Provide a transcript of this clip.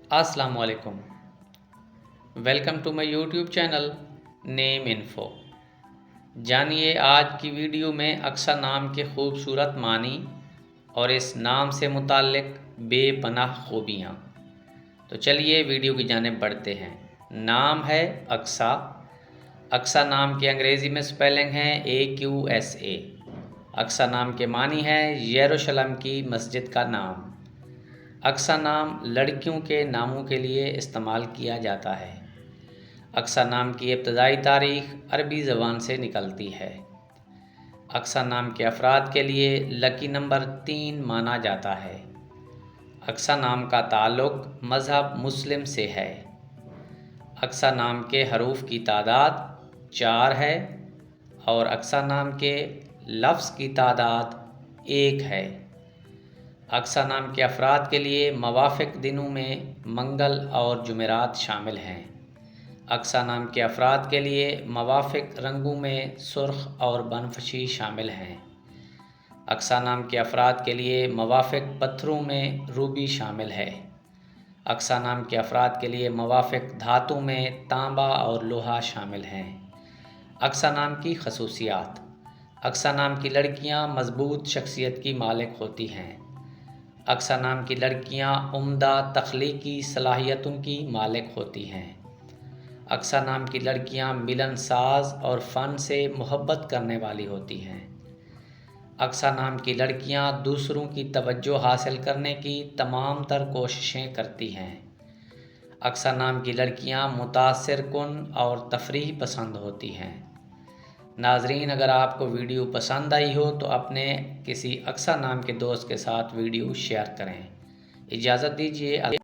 अस्सलाम वालेकुम। Welcome to my YouTube channel name info. जानिए आज की वीडियो में अक्सा नाम के खूबसूरत मानी और इस नाम से मुताल्लिक बेपनाह खूबियाँ। तो चलिए वीडियो की जानिब बढ़ते हैं। नाम है अक्सा। अक्सा नाम के अंग्रेज़ी में स्पेलिंग है AQSA। अक्सा नाम के मानी है यरूशलेम की मस्जिद का नाम। अक्सा नाम लड़कियों के नामों के लिए इस्तेमाल किया जाता है। अक्सा नाम की इब्तदाई तारीख़ अरबी ज़बान से निकलती है। अक्सा नाम के अफराद के लिए लकी नंबर 3 माना जाता है। अक्सा नाम का ताल्लुक़ मज़हब मुस्लिम से है। अक्सा नाम के हरूफ की तादाद 4 है और अक्सा नाम के लफ्ज़ की तादाद 1 है। अक्सा नाम के अफराद के लिए मवाफ़िक दिनों में मंगल और जुमेरात शामिल हैं। अक्सा नाम के अफराद के लिए मवाफ़िक रंगों में सुर्ख और बनफशी शामिल हैं। अक्सा नाम के अफराद के लिए मवाफ़िक पत्थरों में रूबी शामिल है। अक्सा नाम के अफराद के लिए मवाफ़िक धातु में तांबा और लोहा शामिल हैं। अक्सा नाम की खसूसियात। अक्सा नाम की लड़कियां मजबूत शख्सियत की मालिक होती हैं। अक्सा नाम की लड़कियां उम्दा तख्लीकी सलाहियतों की मालिक होती हैं। अक्सा नाम की लड़कियां मिलनसाज और फ़न से मोहब्बत करने वाली होती हैं। अक्सा नाम की लड़कियां दूसरों की तवज्जो हासिल करने की तमाम तर कोशिशें करती हैं। अक्सा नाम की लड़कियां मुतासिर कुन और तफरीह पसंद होती हैं। नाजरीन, अगर आपको वीडियो पसंद आई हो तो अपने किसी अक्सा नाम के दोस्त के साथ वीडियो शेयर करें। इजाज़त दीजिए।